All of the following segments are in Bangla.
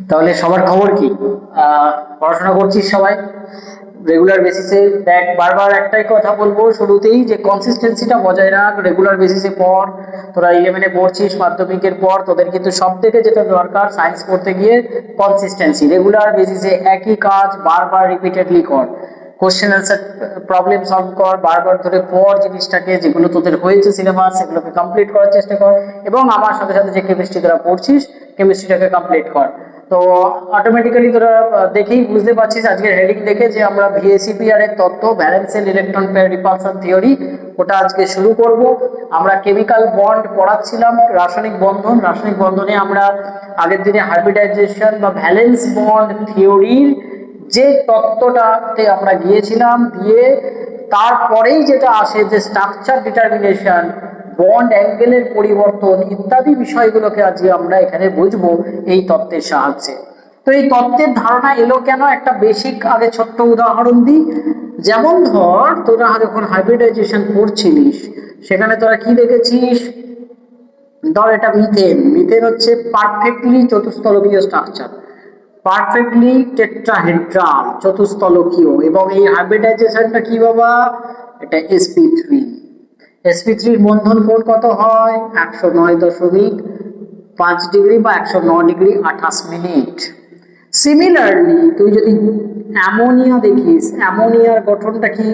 তাহলে সবার খবর কি? পড়াশোনা করছিস সবাই রেগুলার বেসিসে? দেখ, বারবার একটাই কথা বলবো শুরুতেই, যে কনসিস্টেন্সিটা বজায় রাখ, রেগুলার বেসিসে পড়। তোরা 11-এ পড়ছিস, মাধ্যমিকের পর তোদের কিন্তু সব থেকে যেটা দরকার সায়েন্স পড়তে গিয়ে কনসিস্টেন্সি। রেগুলার বেসিসে একই কাজ বারবার রিপিটেডলি কর, কোশ্চেন অ্যান্সার প্রবলেম সলভ কর, বারবার ধরে পড় জিনিসটাকে, যেগুলো তোদের হয়েছে সিলেবাস সেগুলোকে কমপ্লিট করার চেষ্টা কর, এবং আমার সাথে সাথে যে কেমিস্ট্রি তোরা পড়ছিস কেমিস্ট্রিটাকে কমপ্লিট কর। তো অটোমেটিক্যালি তোরা দেখেই বুঝতে পারছিস আজকের হেডিং দেখে যে আমরা ভিএসিপিআর এর তত্ত্ব, valence and electron pair repulsion theory, ওটা আজকে শুরু করব। আমরা কেমিক্যাল বন্ড পড়াচ্ছিলাম, রাসায়নিক বন্ধন। রাসায়নিক বন্ধনে আমরা আগের দিনে হাইব্রিডাইজেশন বা ভ্যালেন্স বন্ড থিওরির যে তত্ত্বটাতে আমরা গিয়েছিলাম, দিয়ে তারপরেই যেটা আসে যে স্ট্রাকচার ডিটারমিনেশন, বন্ড অ্যাঙ্গেলের পরিবর্তন ইত্যাদি বিষয়গুলোকে আজকে আমরা এখানে বুঝবো এই তত্ত্বের সাহায্যে। তো এই তত্ত্বের ধারণা এলো কেন, একটা বেসিক আগে ছোট্ট উদাহরণ দিই। যেমন ধর, তোরা যখন হাইব্রিডাইজেশন করছিলিস সেখানে তোরা কি দেখেছিস? ধর এটা মিথেন। মিথেন হচ্ছে পারফেক্টলি চতুস্তলকীয় স্ট্রাকচার, পারফেক্টলি টেট্রাহেড্রাল চতুস্তলকীয়, এবং এই হাইব্রিডাইজেশনটা কি বাবা? এটা sp3। sp3 এর বন্ধন কোণ কত হয়? 109.5 ডিগ্রি বা 109 ডিগ্রি 28 মিনিট। সিমিলারলি তুই যদি অ্যামোনিয়া দেখিস, অ্যামোনিয়ার গঠনটা কি?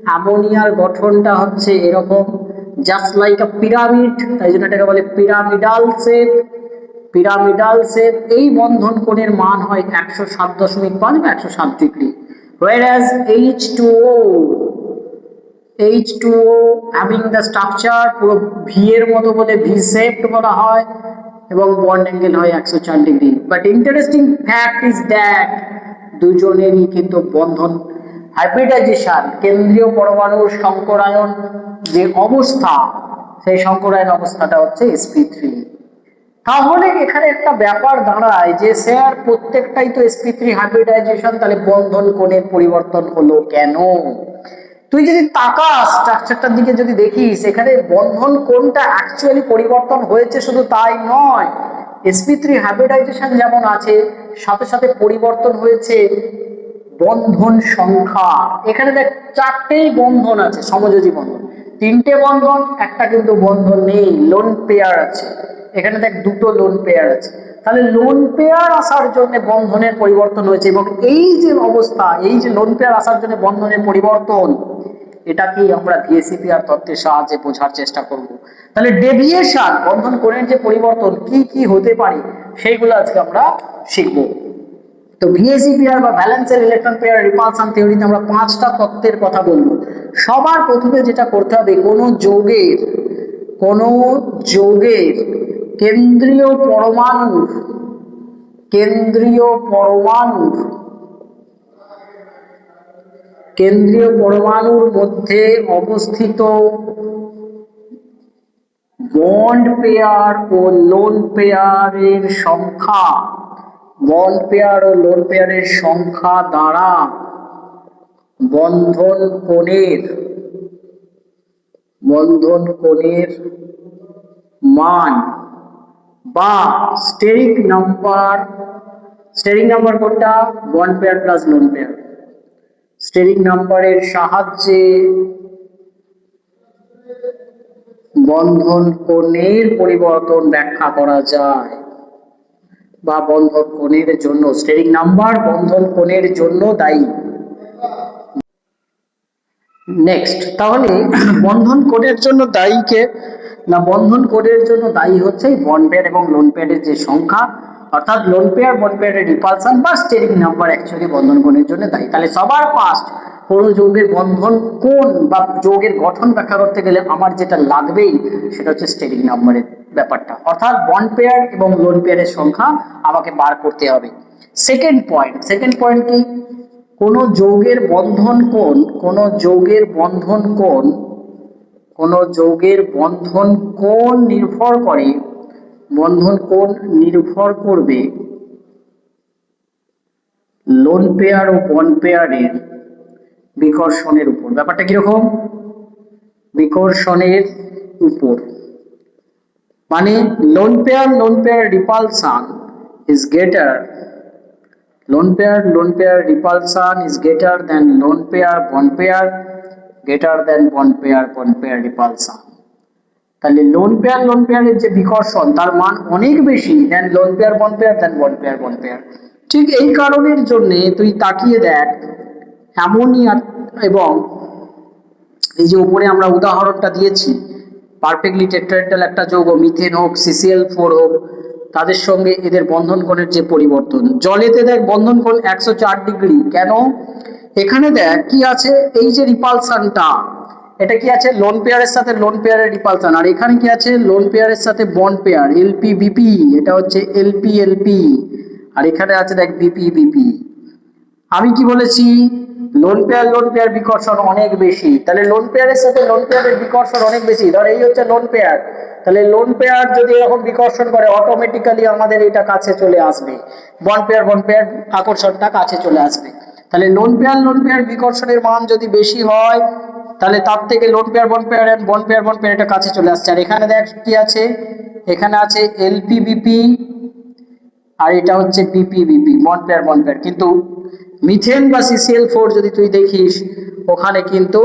অ্যামোনিয়ার গঠনটা হচ্ছে এরকম, জাস্ট লাইক আ পিরামিড, তাই জন্য এটাকে বলে পিরামিডাল শেপ। পিরামিডাল শেপ, এই বন্ধন কোণের মান হয় 107.5 বা 107 degree. whereas H2O having the structure পুরো ভি এর মতো বলে ভি শেপড বলা হয়, এবং বন্ড অ্যাঙ্গেল হয় 104 degree. But interesting fact is that দুজনেরই কিন্তু বন্ধন হাইব্রিডাইজেশন, কেন্দ্রীয় পরমাণুর সংকরায়ন যে অবস্থা, সেই সংকরায়ন অবস্থাটা হচ্ছে sp3। তাহলে এখানে একটা ব্যাপার দাঁড়ায় যে স্যার প্রত্যেকটাই তো sp3 হাইব্রিডাইজেশন, তাহলে বন্ধন কোণের পরিবর্তন হলো কেন? তুই যদি তাকাস স্ট্রাকচারটার দিকে, যদি দেখিস এখানে বন্ধন কোণটা অ্যাকচুয়ালি পরিবর্তন হয়েছে, শুধু তাই নয়, sp3 হাইব্রিডাইজেশন যেমন আছে, সাথে সাথে পরিবর্তন হয়েছে বন্ধন সংখ্যা। এখানে দেখ চারটেই বন্ধন আছে, সমযোজী বন্ধন, তিনটে বন্ধন, একটা কিন্তু বন্ধন নেই, লোন পেয়ার আছে। এখানে দেখ দুটো লোন পেয়ার আছে, তাহলে লোন পেয়ার আসার জন্য বন্ধনের পরিবর্তন হয়েছে, এবং এই যে অবস্থা, এই যে লোন পেয়ার আসার জন্য বন্ধনের পরিবর্তন, এটাকেই আমরা ভিএসিপিআর তত্ত্বের সাহায্যে বোঝার চেষ্টা করব। তাহলে ডেভিয়েশন, বন্ধন কোণের যে পরিবর্তন কি কি হতে পারে, সেইগুলো আজকে আমরা শিখবো। তো ভিএসিপিআর বা valence and electron pair repulsion থিওরিতে আমরা পাঁচটা তত্ত্বের কথা বলবো। সবার প্রথমে যেটা করতে হবে, কোন যৌগের কেন্দ্রীয় পরমাণুর কেন্দ্রীয় পরমাণুর কেন্দ্রীয় পরমাণুর মধ্যে অবস্থিত বন্ড পেয়ার ও লোন পেয়ারের সংখ্যা, বন্ড পেয়ার ও লোন পেয়ারের সংখ্যা দ্বারা বন্ধন কোণের মান বা স্টেরিক নাম্বার কোনটা? Bond pair plus lone pair. Steric নাম্বারের সাহায্যে বন্ধন কোণের পরিবর্তন ব্যাখ্যা করা যায়, বা বন্ধন কোণের জন্য স্টেরিক নাম্বার বন্ধন কোণের জন্য দায়ী। নেক্সট, তাহলে বন্ধন কোণের জন্য দায়ী কে? না, বন্ধন কোণের জন্য দায়ী হচ্ছে বন্ড পেয়ার এবং লোন পেয়ারের যে সংখ্যা, অর্থাৎ লোন পেয়ার বন্ড পেয়ারের রিপালশন বা স্টেরিক নাম্বার অ্যাকচুয়ালি বন্ধন কোণের জন্য দায়ী। তাহলে সবার ফার্স্ট কোন যৌগের বন্ধন কোণ বা যৌগের গঠন ব্যাখ্যা করতে গেলে আমার যেটা লাগবেই সেটা হচ্ছে স্টেরিক নাম্বারের ব্যাপারটা, অর্থাৎ বন্ড পেয়ার এবং লোন পেয়ারের সংখ্যা আমাকে বার করতে হবে। সেকেন্ড পয়েন্ট কি? কোন যৌগের বন্ধন কোণ নির্ভর করবে লোন পেয়ার ও বন্ড পেয়ারের বিকর্ষণের উপর। ব্যাপারটা কিরকম? বিকর্ষণের উপর, মানে lone pair repulsion is greater, lone pair repulsion is greater than lone pair bond pair, greater than bond pair repulsion. তাহলে লোন পেয়ারের যে বিকর্ষণ তার মান অনেক বেশি দেন লোন পেয়ার বন্ড পেয়ার। ঠিক এই কারণের জন্য তুই তাকিয়ে দেখ অ্যামোনিয়া এবং এই যে উপরে আমরা উদাহরণটা দিয়েছি পারফেক্টলি টেট্রাহেড্রাল একটা যৌগ মিথেন হোক CCl4 হোক তাদের সঙ্গে এদের বন্ধন কোণের যে পরিবর্তন, জলেতে দেখ বন্ধন কোণ 104 ডিগ্রি। কেন? এখানে দেখ কি আছে, এই যে রিপালশনটা এটা কি আছে লোন পেয়ারের সাথে লোন পেয়ারের রিপালশন, আর এখানে কি আছে লোন পেয়ারের সাথে বন্ড পেয়ার LP-BP, এটা হচ্ছে LP-LP, আর এখানে আছে দেখ BP-BP। আমি কি বলেছি লোন পেয়ার বিকর্ষণ অনেক বেশি, তাহলে লোন পেয়ারের সাথে লোন পেয়ারের বিকর্ষণ অনেক বেশি। ধর এই হচ্ছে লোন পেয়ার, তাহলে লোন পেয়ার যদি এরকম বিকর্ষণ করে অটোমেটিক্যালি আমাদের এটা কাছে চলে আসবে, বন্ড পেয়ার আকর্ষণটা কাছে চলে আসবে। তাহলে লোন পেয়ার বিকর্ষণের মান যদি বেশি হয় তাহলে তার থেকে লোন পেয়ার বন্ড পেয়ার এটা কাছে চলে আসছে। আর এখানে দেখ কি আছে, এখানে আছে LP-BP আর এটা হচ্ছে BP-BP বন্ড পেয়ার। কিন্তু মিথেন বা CCl4 যদি তুই দেখিস ওখানে কিন্তু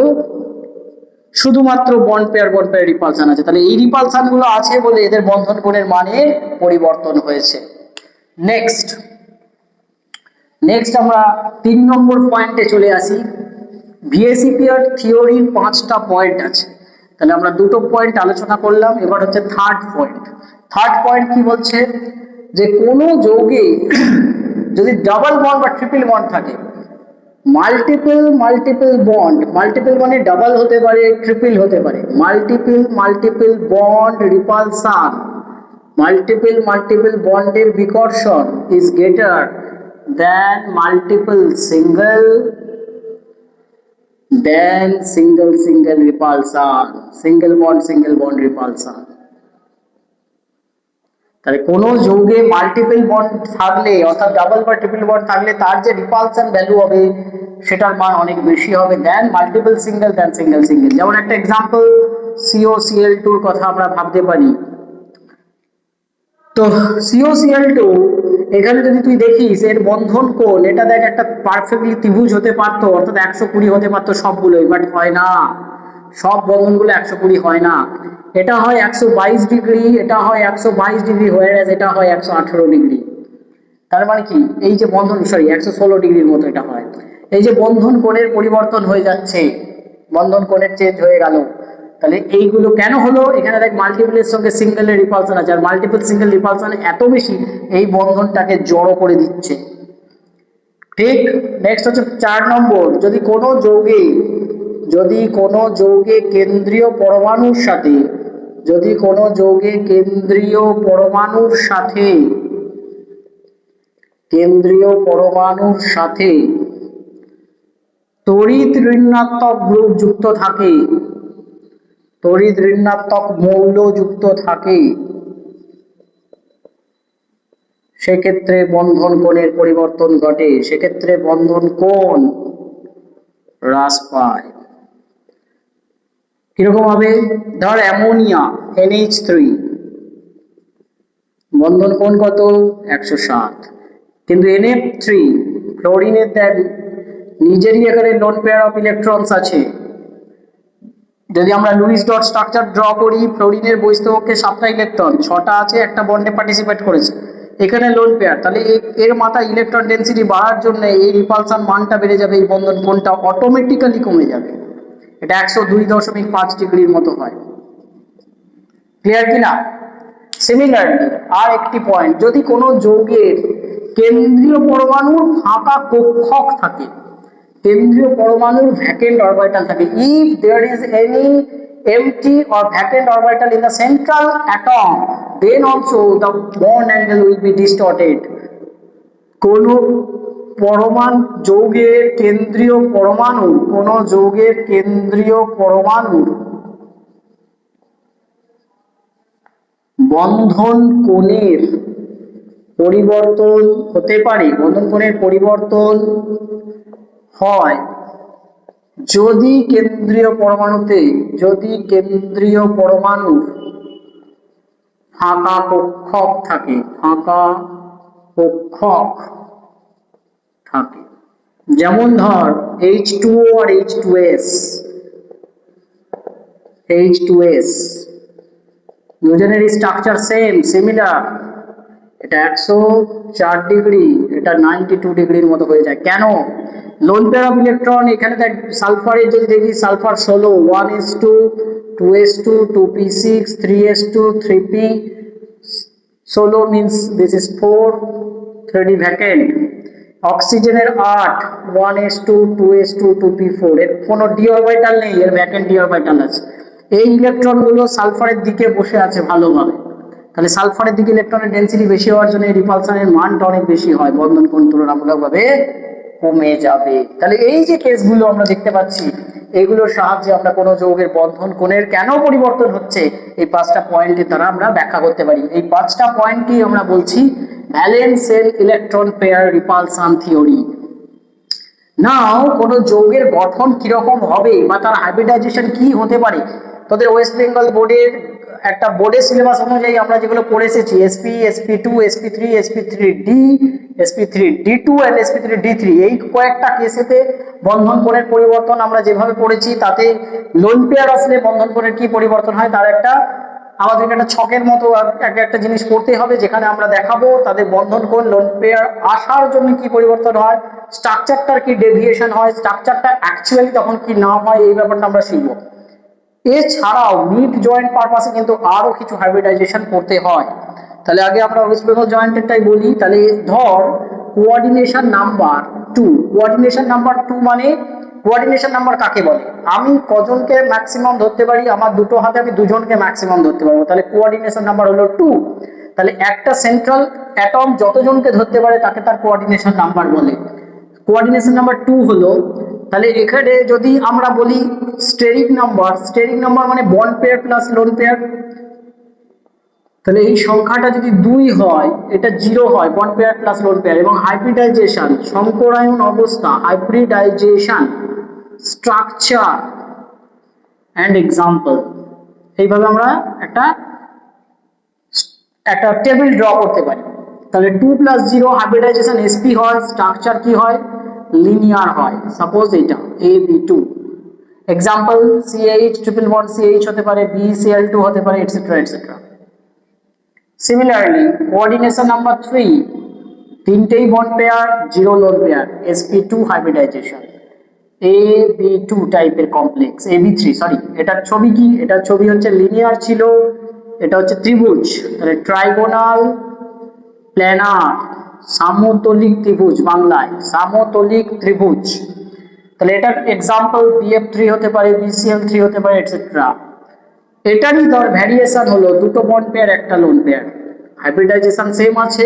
শুধুমাত্র বন্ড পেয়ার রিপালশন আছে। তাহলে এই রিপালশন গুলো আছে বলে এদের বন্ধন কোণের মানে পরিবর্তন হয়েছে। নেক্সট আমরা 3 নম্বর পয়েন্টে চলে আসি। VSEPR থিওরির 5টা পয়েন্ট আছে, তাহলে আমরা দুটো পয়েন্ট আলোচনা করলাম, এবার হচ্ছে থার্ড পয়েন্ট কি বলছে যে কোনো যৌগে যদি ডাবল বন্ড বা ট্রিপল বন্ড থাকে, মাল্টিপল বন্ড, মাল্টিপল মানে ডাবল হতে পারে ট্রিপল হতে পারে, মাল্টিপল বন্ড রিপালশন, মাল্টিপল বন্ডের বিকর্ষণ is greater than multiple single repulsion, single bond repulsion. তাহলে কোন যৌগে মাল্টিপল বন্ড থাকলে অর্থাৎ ডাবল বা ট্রিপল বন্ড থাকলে তার যে রিপালশন ভ্যালু হবে সেটার মান অনেক বেশি হবে দেন মাল্টিপল সিঙ্গেল। যেমন একটা এক্সাম্পল COCl2 এর কথা আমরা ভাবতে পারি। তো COCl2 এখানে যদি তুই দেখিস এর বন্ধন কোণ, এটা দেখ একটা পারফেক্টলি ত্রিভুজ হতে পারতো, অর্থাৎ 120 হতে পারতো সবগুলোই, বাট হয় না, সব বন্ধনগুলো 120 হয় না। এটা হয় 122 ডিগ্রি, এটা হয় 122 ডিগ্রি, হোয়ারএজ এটা হয় 118 ডিগ্রি। তার মানে কি এই যে বন্ধন 116 ডিগ্রির মতো এটা হয়। এই যে বন্ধন কোণের পরিবর্তন হয়ে যাচ্ছে, বন্ধন কোণের চেঞ্জ হয়ে গেল, তাহলে এইগুলো কেন হলো? এখানে দেখ মাল্টিপলের সঙ্গে সিঙ্গেলের রিপালশন আছে, আর মাল্টিপল সিঙ্গেল রিপালশন এত বেশি এই বন্ধনটাকে জড়ো করে দিচ্ছে। ঠিক। নেক্সট হচ্ছে 4 নম্বর, যদি কোনো যৌগে কেন্দ্রীয় পরমাণুর সাথে তড়িৎ ঋণাত্মক গ্রুপ যুক্ত থাকে, তড়িৎ ঋণাত্মক মৌল যুক্ত থাকে, সেক্ষেত্রে বন্ধন কোণের পরিবর্তন ঘটে, সেক্ষেত্রে বন্ধন কোণ হ্রাস পায়। কিরকম হবে? ধর অ্যামোনিয়া NH3 বন্ধন কোণ কত? 107, কিন্তু NF3 ফ্লোরিনের দেখ নিজেরই এখানে লোন পেয়ার অফ ইলেকট্রনস আছে। যদি আমরা লুইস ডট স্ট্রাকচার ড্র করি, ফ্লোরিনের বহিস্থকক্ষে 7টা ইলেকট্রন, 6টা আছে, একটা বন্ডে পার্টিসিপেট করেছে, এখানে লোন পেয়ার, তাহলে এর মাথায় ইলেকট্রন ডেনসিটি বাড়ার জন্য এই রিপালশন মানটা বেড়ে যাবে, এই বন্ধন কোণটা অটোমেটিক্যালি কমে যাবে। এটা 102.5 ডিগ্রির মতো হয়। ক্লিয়ার কিনা? সিমিলারলি আর একটি পয়েন্ট, যদি কোনো যৌগের কেন্দ্রীয় পরমাণুর ফাঁকা কক্ষক থাকে, কেন্দ্রীয় পরমাণুর ভ্যাকেন্ট অরবিটাল থাকে, if there is any empty or vacant orbital in the central atom then also the bond angle will be distorted. কোন যৌগের কেন্দ্রীয় পরমাণুর বন্ধন কোণের পরিবর্তন হতে পারে, বন্ধন কোণের পরিবর্তন হয় যদি কেন্দ্রীয় পরমাণুর ফাঁকা কক্ষক থাকে, ফাঁকা কক্ষক থাকে। যেমন ধর H2O আর H2S দুজনেরই স্ট্রাকচার সিমিলার। এটা 104 ডিগ্রি, এটা 92 ডিগ্রির মতো হয়ে যায়। কেন? লোন পেয়ার অফ ইলেকট্রন এখানে দেখ, সালফারের যদি দেখি sulphur 16, 1s2 2s2 2p6 3s2 3p, 16 means this is 4, 3d vacant। অক্সিজেনের 8, 1s2 2s2 2p4, এর কোনো d অরবিটাল নেই, এর ভ্যাকেন্ট d অরবিটাল আছে। এই ইলেকট্রন গুলো সালফারের দিকে বসে আছে ভালোভাবে, তাহলে সালফারের দিকে ইলেকট্রনের ডেনসিটি বেশি হওয়ার জন্য রিপালশনের মানটা অনেক বেশি হয়, বন্ধন কোণ তুলনামূলকভাবে কমে যাবে। তাহলে এই যে কেসগুলো আমরা দেখতে পাচ্ছি, এইগুলোর সাহায্যে আমরা কোনো যৌগের বন্ধন কোণের কেন পরিবর্তন হচ্ছে এই 5টা পয়েন্টের দ্বারা আমরা ব্যাখ্যা করতে পারি। এই 5টা পয়েন্টই আমরা বলছি valence shell electron pair repulsion theory. Now কোনো যৌগের গঠন কিরকম হবে বা তার হাইব্রিডাইজেশন কি হতে পারে, তোদের ওয়েস্ট বেঙ্গল বোর্ডের একটা বোর্ডের সিলেবাস অনুযায়ী আমরা যেগুলো পড়ে এসেছি, sp sp2 sp3 sp3d sp3d2 and sp3d3, এই কয়েকটা কেসেতে বন্ধন কোণের পরিবর্তন আমরা যেভাবে পড়েছি, তাতে লোন পেয়ার আসলে বন্ধন কোণের কি পরিবর্তন হয় তার একটা আমাদেরকে একটা ছকের মতো একটা জিনিস করতে হবে, যেখানে আমরা দেখাবো তাদের বন্ধন কোণ লোন পেয়ার আসার জন্য কি পরিবর্তন হয়, স্ট্রাকচারটার কি ডেভিয়েশন হয়, স্ট্রাকচারটা অ্যাকচুয়ালি তখন কি না হয়, এই ব্যাপারটা আমরা শিখবো। এছাড়াও মিড জয়েন্ট পারপাসে কিন্তু আরো কিছু হাইব্রিডাইজেশন করতে হয়। তাহলে আগে আমরা ওয়েস্ট বেঙ্গল জয়েন্টেরটাই বলি। তাহলে ধর কোঅর্ডিনেশন নাম্বার 2, কোঅর্ডিনেশন নাম্বার 2 মানে কোঅর্ডিনেশন নাম্বার কাকে বলে? আমি কজনকে ম্যাক্সিমাম ধরতে পারি? আমার দুটো হাতে আমি দুজনকে ম্যাক্সিমাম ধরতে পারবো, তাহলে কোঅর্ডিনেশন নাম্বার হলো 2। তাহলে একটা সেন্ট্রাল অ্যাটম যতজনকে ধরতে পারে তাকে তার কোঅর্ডিনেশন নাম্বার বলে। কোঅর্ডিনেশন নাম্বার 2 হলো, তাহলে এখানে যদি আমরা বলি স্টেরিক নাম্বার মানে bond pair plus lone pair, তাহলে এই সংখ্যাটা যদি 2 হয়, এটা 0 হয়, bond pair plus lone pair. এবং হাইব্রিডাইজেশন সংকরায়ন অবস্থা, হাইব্রিডাইজেশন স্ট্রাকচার অ্যান্ড এক্সাম্পল, এইভাবে আমরা একটা টেবিল ড্র করতে পারি। তাহলে 2 + 0 হাইব্রিডাইজেশন sp হয়, স্ট্রাকচার কি হয়? লিনিয়ার হয়। সাপোজ এটা ab2, example CH triple bond CH হতে পারে, BCl2 হতে পারে, etcetera etcetera. Similarly coordination number 3, তিনটেই bond pair, 0 lone pair, sp2 hybridization, ab2 টাইপের কমপ্লেক্স, ab3 সরি, এটার ছবি কি? এটার ছবি হচ্ছে লিনিয়ার ছিল, এটা হচ্ছে ত্রিভুজ, তাহলে ট্রাইগোনাল প্ল্যানার, সমতলিক ত্রিভুজ, বাংলায় সমতলিক ত্রিভুজ। তাহলে এটার এক্সাম্পল BF3 হতে পারে, BCl3 হতে পারে, এটসেট্রা। এটারই ধর ভ্যারিয়েশন হলো দুটো বন্ড পেয়ার একটা লোন পেয়ার, হাইব্রিডাইজেশন সেম আছে,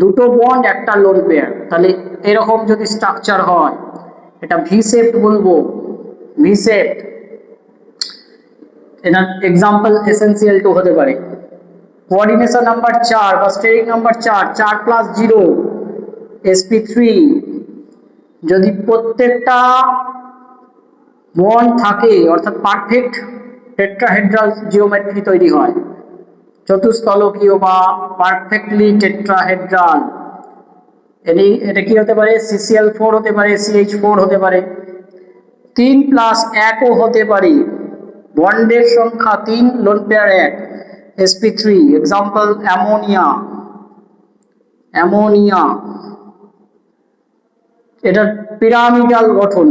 দুটো বন্ড একটা লোন পেয়ার। তাহলে এরকম যদি স্ট্রাকচার হয়, এটা ভি শেপড বলবো, ভি শেপড। এটার এক্সাম্পল SnCl2 হতে পারে। কোঅর্ডিনেশন নাম্বার 4 বা স্টেরিক নাম্বার 4, 4 + 0 sp3, যদি প্রত্যেকটা বন্ড থাকে অর্থাৎ পারফেক্ট টেট্রাহেড্রাল জিওমেট্রি তৈরি হয়, চতুস্তলকীয় বা পারফেক্টলি টেট্রাহেড্রাল। এটা কি হতে পারে? CCl4 হতে পারে, CH4 হতে পারে, 3 + 1ও হতে পারে, বন্ডের সংখ্যা 3, lone pair 1, sp3। Example ammonia. এটার পিরামিডাল গঠন,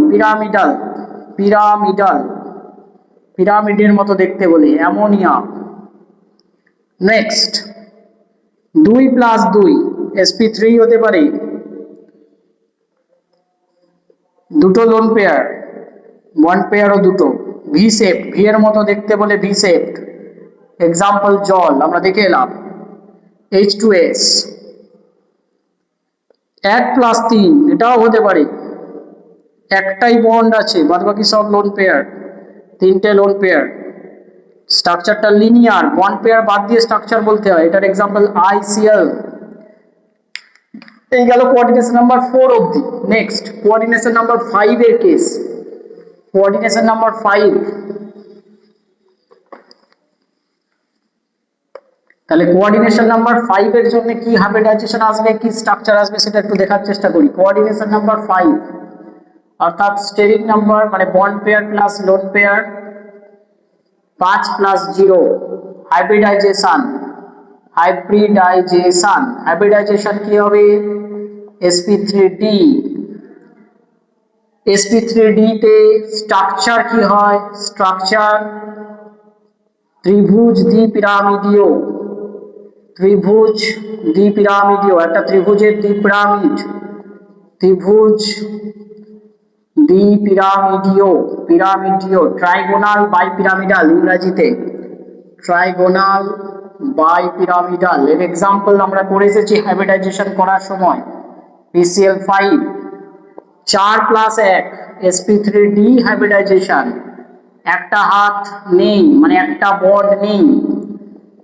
পিরামিডের মতো দেখতে বলে অ্যামোনিয়া। নেক্সট 2 + 2 sp3 হতে পারে, দুটো লোন পেয়ার, বন্ড পেয়ারও দুটো, ভি শেপ, ভি এর মতো দেখতে বলে ভি শেপ। এক্সাম্পল জল, আমরা দেখে এলাম। H2S 1 + 3, এটাও হতে পারে, একটাই বন্ড আছে, বাদ বাকি সব লোন পেয়ার, তিনটে লোন পেয়ার, স্ট্রাকচারটা লিনিয়ার, বন্ড পেয়ার বাদ দিয়ে স্ট্রাকচার বলতে হয়। এটার এক্সাম্পল ICl। এই গেল কোঅর্ডিনেশন নাম্বার 4 অবধি। নেক্সট কোঅর্ডিনেশন নাম্বার 5 এর কেস। কোঅর্ডিনেশন নাম্বার 5, তাহলে কোঅর্ডিনেশন নাম্বার 5 এর জন্য কি হাইব্রিডাইজেশন আসবে, কি স্ট্রাকচার আসবে সেটা একটু দেখার চেষ্টা করি। কোঅর্ডিনেশন নাম্বার 5 অর্থাৎ স্টেরিক নাম্বার মানে bond pair plus lone pair 5 plus 0 hybridization. Hybridization কি হবে, sp3d। sp3d তে স্ট্রাকচার কি হয়, স্ট্রাকচার ত্রিভুজ দ্বিপিরামিডীয়। ত্রিভুজ দ্বিপিরামিডীয়, একটা ত্রিভুজের দ্বিপিরামিড, ত্রিভুজ দ্বিপিরামিডীয়, পিরামিডীয়, ট্রাইগোনাল বাইপিরামিডাল ইংরেজিতে, ট্রাইগোনাল বাইপিরামিডাল। এর এক্সাম্পল আমরা করে এসেছি হাইব্রিডাইজেশন করার সময়। PCl 5 4 প্লাস 1 sp3d হাইব্রিডাইজেশন, একটা হাত নেই মানে একটা বন্ড নেই,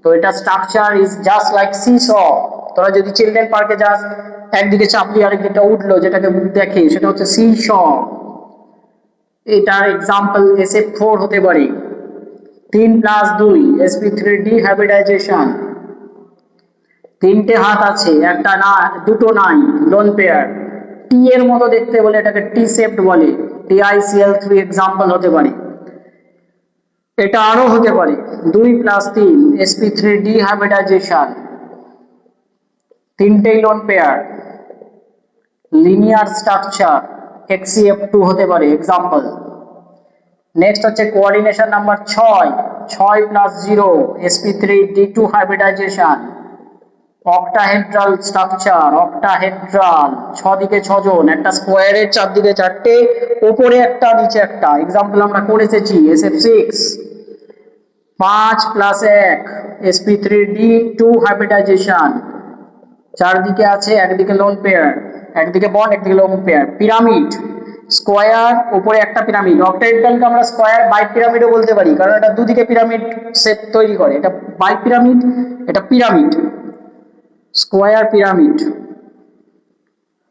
তো এটা structure is just like cis. তোরা যদি চিলড্রেন পার্কে যাস, একদিকে চাপলি আরেকদিকে উঠলো, যেটাকে দেখে সেটা হচ্ছে সিস। এটার এক্সাম্পল SF4 হতে পারে। 3 প্লাস 2 sp3d হাইব্রিডাইজেশন, তিনটে হাত আছে একটা না, দুটো নাই, লোন পেয়ার। টি এর মতো দেখতে বলে এটাকে টি শেপড বলে, TiCl3 এক্সাম্পল হতে পারে। এটা আরো হতে পারে 2 প্লাস 3 sp3d হাইব্রিডাইজেশন, তিনটেই lone pair, linear structure, HCF2 হতে পারে এক্সাম্পল। নেক্সট হচ্ছে coordination number 6 plus 0 sp3d2 hybridization, octahedral structure, octahedral, 6 দিকে 6 জন, একটা স্কোয়ারের 4 দিকে 4টে, উপরে একটা নিচে একটা, এক্সাম্পল আমরা করে এসেছি SF6। 5 প্লাস 1 sp3d2 হাইব্রিডাইজেশন, চারদিকে আছে, একদিকে লোন পেয়ার, একদিকে বন্ড একদিকে লোন পেয়ার, পিরামিড, স্কোয়ার, উপরে একটা পিরামিড। অক্টাহেড্রালকে আমরা স্কোয়ার বাই পিরামিডও বলতে পারি, কারণ এটা দুদিকে পিরামিড শেপ তৈরি করে। এটা বাই পিরামিড, এটা পিরামিড, স্কোয়ার পিরামিড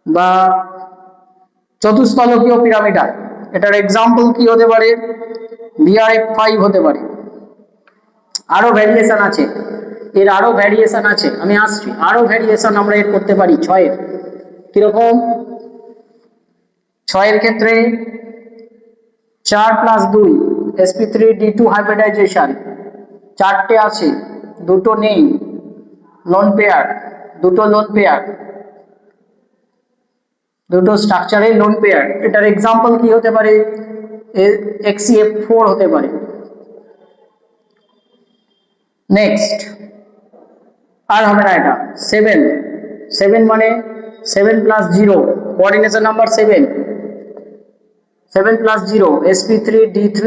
বা চতুস্তলকীয় পিরামিডাল। এটার এক্সাম্পল কি হতে পারে, BRF5 হতে পারে। আরো ভ্যারিয়েশন আছে, এর আরো ভ্যারিয়েশন আছে, আমি আসছি। আরো ভ্যারিয়েশন আমরা এর করতে পারি 6 এর। কিরকম, 6 এর ক্ষেত্রে 4 প্লাস 2 sp3d2 হাইব্রিডাইজেশন, চারটে আছে, দুটো নেই, লোন পেয়ার, দুটো লোন পেয়ার, দুটো স্ট্রাকচারের লোন পেয়ার। এটার এক্সাম্পল কি হতে পারে, HCF4 হতে পারে। নেক্সট আর হবে না এটা। 7 মানে 7 plus 0, coordination number 7 plus 0 sp3d3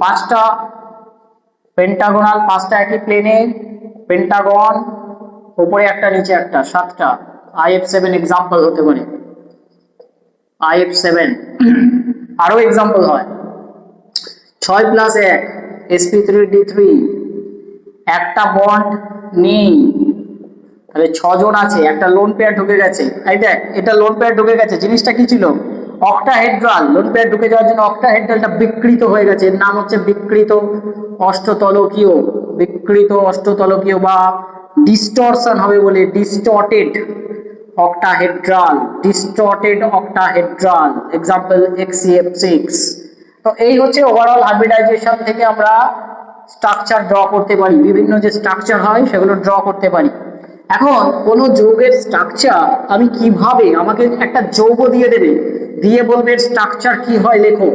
পাঁচটা পেন্টাগোনাল, পাঁচটা একই প্লেনে পেন্টাগন, উপরে একটা নিচে একটা, 7টা। IF7 এক্সাম্পল হতে পারে, IF7। আরো এক্সাম্পল হয় 6 প্লাস 1 sp3d3, একটা বন্ড নেই, তাহলে 6 জন আছে, একটা লোন পেয়ার ঢুকে গেছে। এই দেখ, এটা লোন পেয়ার ঢুকে গেছে, জিনিসটা কি ছিল, অক্টাহেড্রাল। লোন পেয়ার ঢুকে যাওয়ার জন্য অক্টাহেড্রালটা বিকৃত হয়ে গেছে, এর নাম হচ্ছে বিকৃত অষ্টতলকীয়, বিকৃত অষ্টতলকীয় বা ডিস্টরশন হবে বলে, distorted octahedral, distorted octahedral, example HCF6। তো এই হচ্ছে ওভারঅল হাইব্রিডাইজেশন থেকে আমরা স্ট্রাকচার ড্র করতে পারি, বিভিন্ন যে স্ট্রাকচার হয় সেগুলো ড্র করতে পারি। এখন কোন যৌগের স্ট্রাকচার আমি কিভাবে, আমাকে একটা যৌগ দিয়ে দেবে, দিয়ে বলবে স্ট্রাকচার কি হয় লেখো,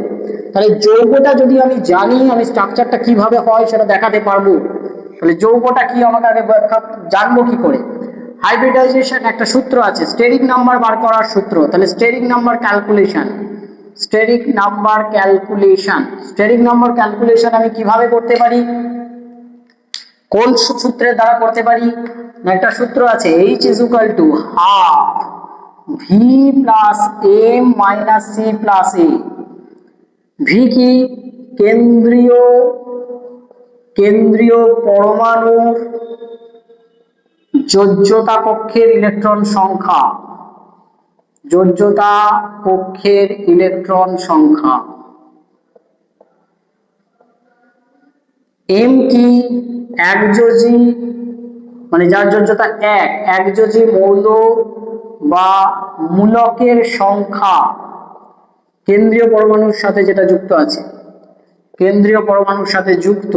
তাহলে যৌগটা যদি আমি জানি, আমি স্ট্রাকচারটা কিভাবে হয় সেটা দেখাতে পারবো। তাহলে যৌগটা কি আমাকে আগে জানবো কি করে। হাইব্রিডাইজেশন একটা সূত্র আছে, স্টেরিক নাম্বার বার করার সূত্র। তাহলে steric number calculation, steric number calculation, steric number calculation আমি কিভাবে করতে পারি, কোন সূত্রের দ্বারা করতে পারি না, একটা সূত্র আছে, H is equal to half V plus M minus C plus A। V কি, কেন্দ্রীয় পরমাণুর যোজ্যতা কক্ষের ইলেকট্রন সংখ্যা, যোজ্যতা কক্ষের ইলেকট্রন সংখ্যা। এম কি একযোজী, মানে যার যোজ্যতা একযোজী মৌল বা মূলকের সংখ্যা কেন্দ্রীয় পরমাণুর সাথে যেটা যুক্ত আছে, কেন্দ্রীয় পরমাণুর সাথে যুক্ত,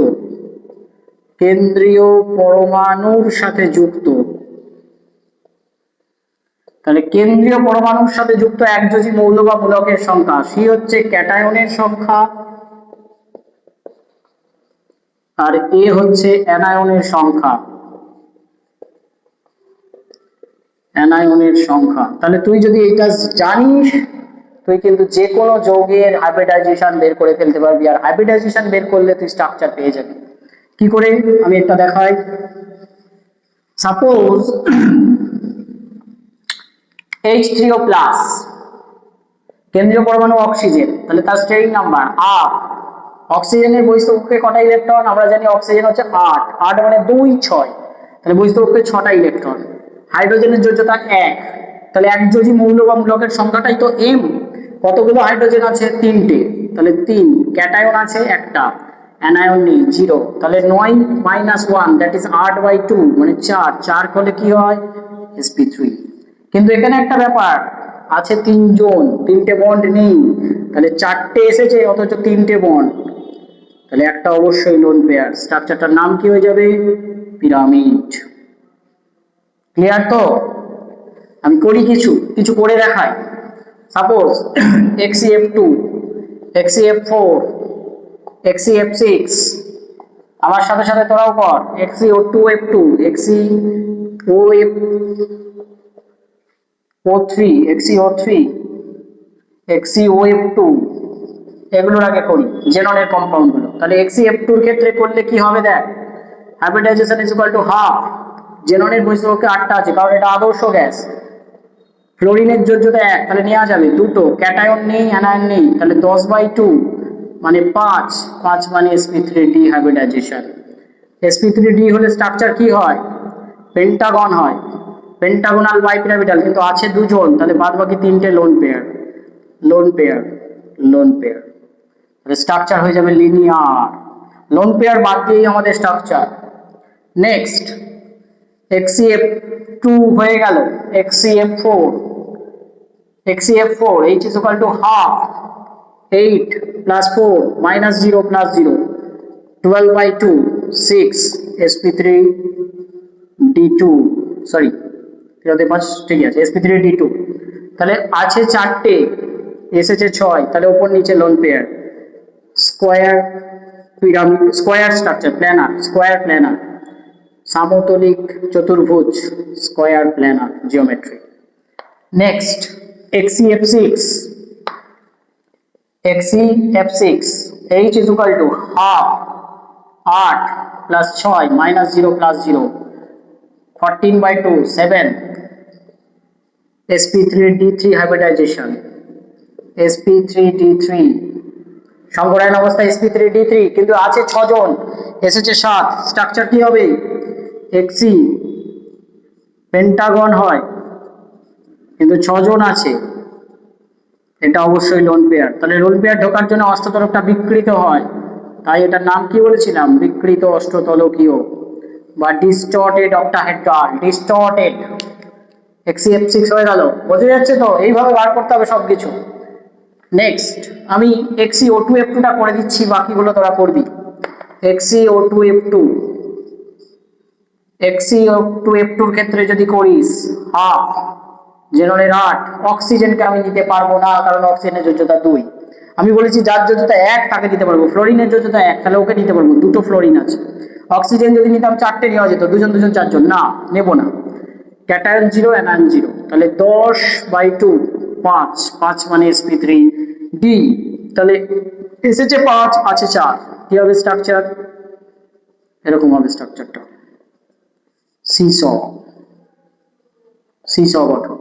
কেন্দ্রীয় পরমাণুর সাথে যুক্ত, তাহলে কেন্দ্রীয় পরমাণুর সাথে যুক্ত একযোজী মৌল বা মূলকের সংখ্যা, সি হচ্ছে ক্যাটায়নের সংখ্যা আর এ হচ্ছে অ্যানায়নের সংখ্যা, অ্যানায়নের সংখ্যা। তাহলে তুই যদি এটা জানিস, তুই কিন্তু যে কোনো যৌগের হাইব্রিডাইজেশন বের করে ফেলতে পারবি, আর হাইব্রিডাইজেশন বের করলে তুই স্ট্রাকচার পেয়ে যাবি। কি করে আমি একটা দেখাই। সাপোজ H3O প্লাস, কেন্দ্রীয় পরমাণু অক্সিজেন, তাহলে তার স্টেরিং নাম্বার 8। অক্সিজেনের বহিঃস্থকক্ষে কটা ইলেকট্রন? আমরা জানি অক্সিজেন হচ্ছে 8, 8 মানে 2 6, তাহলে বহিঃস্থকক্ষে 6টা ইলেকট্রন। হাইড্রোজেনের যোজ্যতা 1, তাহলে একযোজী মৌল বা মূলকের সংখ্যাটাই তো m। কতগুলো হাইড্রোজেন আছে? 3টে, তাহলে 3। ক্যাটায়ন আছে একটা, অ্যানায়ন নেই 0, তাহলে 9 - 1 দ্যাট ইজ 8/2 মানে 4, 4 হলে কি হয়? sp3। কিন্তু এখানে একটা ব্যাপার আছে, 3 জন, 3টে বন্ড নেই, তাহলে 4টে এসেছে অথচ 3টে বন্ড, তাহলে একটা অবশ্যই লোন পেয়ার। স্ট্রাকচারটার নাম কি হয়ে যাবে? পিরামিড। ক্লিয়ার তো? আমি করি কিছু কিছু করে দেখাই। সাপোজ XeF2, XeF4, XeF6, আমার সাথে সাথে তোরাও কর, XeO2F2, XeOF3, XeOF2, এগুলোর আগে করি জেননের কম্পাউন্ড গুলো। তাহলে XeF2 এর ক্ষেত্রে করলে কি হবে দেখ, hybridisation is equal to half. জেননের বহিঃস্থকক্ষে 8টা আছে কারণ এটা আদর্শ গ্যাস। ফ্লোরিনের যোজ্যতা 1, তাহলে নেওয়া যাবে দুটো, ক্যাটায়ন নেই অ্যানায়ন নেই, তাহলে 10/2 মানে 5, 5 মানে sp3d হাইব্রিডাইজেশন। sp3d হলে স্ট্রাকচার কি হয়? পেন্টাগন হয়, পেন্টাগোনাল বাইপিরামিডাল, কিন্তু আছে দুজন, তাহলে বাদ বাকি 3টে lone pair, lone pair, lone pair, তাহলে স্ট্রাকচার হয়ে যাবে লিনিয়ার। লোন পেয়ার বাদ দিয়েই আমাদের স্ট্রাকচার। নেক্সট XeF2 হয়ে গেল, XeF4, H is equal to half, 8 plus 4 minus 0 plus 0, 12/2, 6, sp3d2, sorry 3/5, ঠিক আছে, sp3d2। তাহলে আছে 4টে, এসেছে 6, তাহলে উপর নিচে lone pair. Square pyramid, square structure, planar, square planar, সমতলিক চতুর্ভুজ, square planar geometry. Next XeF6, H is equal to half, 8 plus 6 minus 0 plus 0, 14/2, 7, sp3d3 hybridization, sp3d3 সংকরায়ন অবস্থা sp3d3, কিন্তু আছে 6 জন, এসেছে 7, স্ট্রাকচার কি হবে? Xe পেন্টাগন হয় কিন্তু 6 জন আছে, এটা অবশ্যই লোন পেয়ার। তাহলে লোন পেয়ার ঢোকার জন্য অষ্টতলকটা বিকৃত হয়, তাই এটার নাম কি বলেছিলাম? বিকৃত অষ্টতলকীয় বা ডিস্টর্টেড অক্টাহেড্রাল, ডিস্টর্টেড। XeF6 হয়ে গেল, বোঝা যাচ্ছে তো? এইভাবে বার করতে হবে সবকিছু। নেক্সট আমি XeO2F2 টা করে দিচ্ছি, বাকিগুলো তোরা করবি। XeO2F2, XeO2F2 এর ক্ষেত্রে যদি করিস হাফ, জেননের 8, অক্সিজেনকে আমি নিতে পারবো না কারণ অক্সিজেনের যোজ্যতা 2। আমি বলেছি যার যোজ্যতা 1 তাকে নিতে পারবো, ফ্লোরিনের যোজ্যতা 1, তাহলে ওকে নিতে পারবো, দুটো ফ্লোরিন আছে। অক্সিজেন যদি নিতাম 4টে নেওয়া যেত, দুজন দুজন 4 জন, না নেব না। ক্যাটায়ন 0 অ্যানায়ন 0, তাহলে 10/2, 5, 5 মানে sp3d, তাহলে এসেছে 5, আছে 4, কি হবে স্ট্রাকচার? এরকম হবে স্ট্রাকচারটা, সিস গঠন।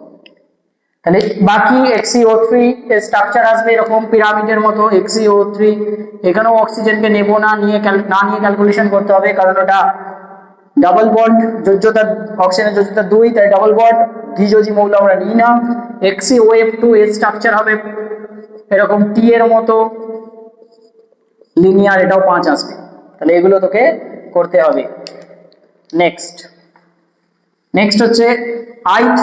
তাহলে বাকি XeO3 এর স্ট্রাকচার আসবে এরকম পিরামিডের মতো। XeO3 এখানেও অক্সিজেনকে নেব না, নিয়ে ক্যালকুলেশন করতে হবে কারণ ওটা ডাবল বন্ড, যোজ্যতা অক্সিজেনের যোজ্যতা 2, তাই ডাবল বন্ড, দ্বিযোজী মৌল আমরা নিই না। XeOF2 এর স্ট্রাকচার হবে এরকম টি এর মতো লিনিয়ার, এটাও 5 আসবে। তাহলে এগুলো তোকে করতে হবে। নেক্সট হচ্ছে I3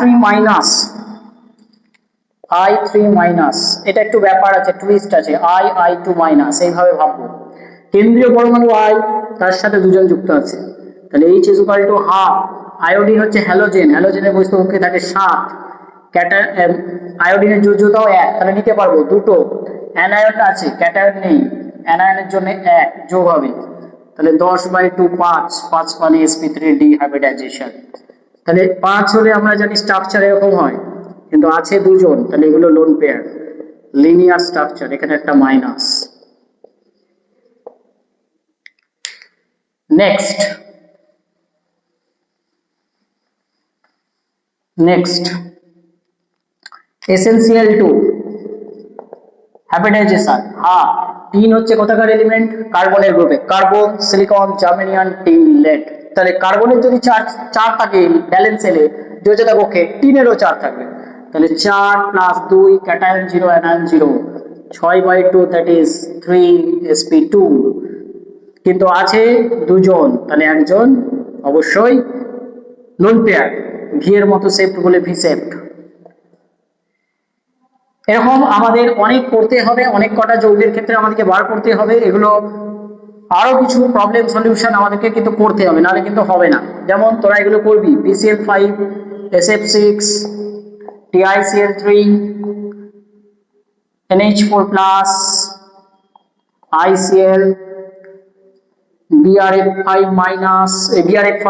মাইনাস, এটা একটু ব্যাপার আছে, টুইস্ট আছে। I2 মাইনাস এইভাবে ভাববো, কেন্দ্রীয় পরমাণু I, তার সাথে দুজন যুক্ত আছে, তাহলে H is equal to half. Iodine হচ্ছে হ্যালোজেন, হ্যালোজেনের বস্তু কক্ষে থাকে 7, আয়োডিনের যোজ্যতাও 1, তাহলে নিতে পারবো দুটো। অ্যানায়ন আছে, ক্যাটায়ন নেই, অ্যানায়নের জন্য 1 যোগ হবে, তাহলে 10/2 5 মানে sp3 ডিহাইব্রিডাইজেশন। তাহলে 5 হলে আমরা জানি স্ট্রাকচার এরকম হয়, কিন্তু আছে দুজন, তাহলে এগুলো লোন পেয়ার, লিনিয়ার স্ট্রাকচার, এখানে একটা মাইনাস। Next essential2 hybridisation. হ্যাঁ, টিন হচ্ছে কোথাকার এলিমেন্ট? কার্বনের গ্রুপে, carbon, silicon, germanium, tin, lead. তাহলে কার্বনের যদি চার থাকে ব্যালেন্স এলে যোজ্যতা কক্ষে, টিনেরও 4 থাকবে, তাহলে 4 + 2 cation 0 anion 0, 6/2 that is 3 sp2, কিন্তু আছে দুজন, তাহলে একজন অবশ্যই লোন পেয়ার, ভি এর মতো শেফট বলে ভি শেফট। এরকম আমাদের অনেক করতে হবে, অনেক কটা যৌগের ক্ষেত্রে আমাদেরকে বার করতে হবে, এগুলো আরো কিছু প্রবলেম সলিউশন আমাদেরকে কিন্তু করতে হবে, নাহলে কিন্তু হবে না। যেমন তোরা এগুলো করবি, PCl5, SF6, TiCl3, NH4+, ICl, BRF5-, BRF5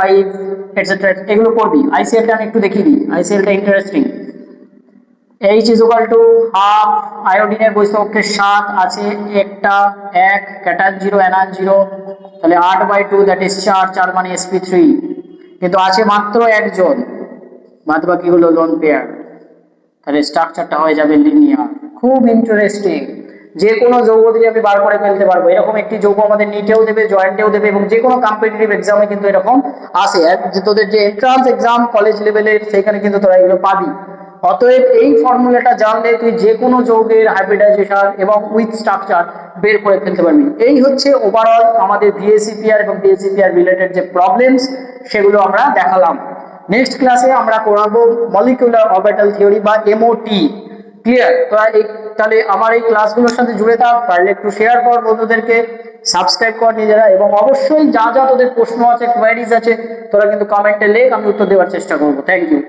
etcetera, এগুলো করবি। IClটা আমি একটু দেখিয়ে দিই, IClটা interesting. H is equal to half, আয়োডিনের বস্তু কক্ষে 7 আছে, একটা 1, ক্যাটায়ন 0 অ্যানায়ন 0, তাহলে 8/2 দ্যাট ইজ 4 মানে sp3, কিন্তু আছে মাত্র একজন, বাদ বাকিগুলো লোন পেয়ার, তাহলে স্ট্রাকচারটা হয়ে যাবে লিনিয়ার। খুব ইন্টারেস্টিং, যে কোনো যৌগ দিয়ে আমি বার করে ফেলতে পারবো। এরকম একটি যৌগ আমাদের নিটেও দেবে, জয়েন্টেও দেবে, এবং যে কোনো কম্পিটিটিভ এক্সামে কিন্তু এরকম আসে, যে তোদের যে এন্ট্রান্স এক্সাম কলেজ লেভেলের, সেখানে কিন্তু তোরা এগুলো পাবি। অতএব এই ফর্মুলাটা জানলে তুই যে কোনো যৌগের হাইব্রিডাইজেশন এবং উইথ স্ট্রাকচার বের করে ফেলতে পারবি। এই হচ্ছে ওভারঅল আমাদের VACPR এবং DACPR রিলেটেড যে প্রবলেমস, সেগুলো আমরা দেখালাম। নেক্সট ক্লাসে আমরা করাবো মলিকুলার অরবিটাল থিওরি বা MOT। ক্লিয়ার? তাহলে আমার এই ক্লাসগুলোর সাথে জুড়ে থাক, পারলে একটু শেয়ার কর বন্ধুদেরকে, সাবস্ক্রাইব কর নিজেরা, এবং অবশ্যই যা যা তোদের প্রশ্ন আছে, কোয়ারিজ আছে, তোরা কিন্তু কমেন্টে লেখ, আমি উত্তর দেওয়ার চেষ্টা করবো। Thank you.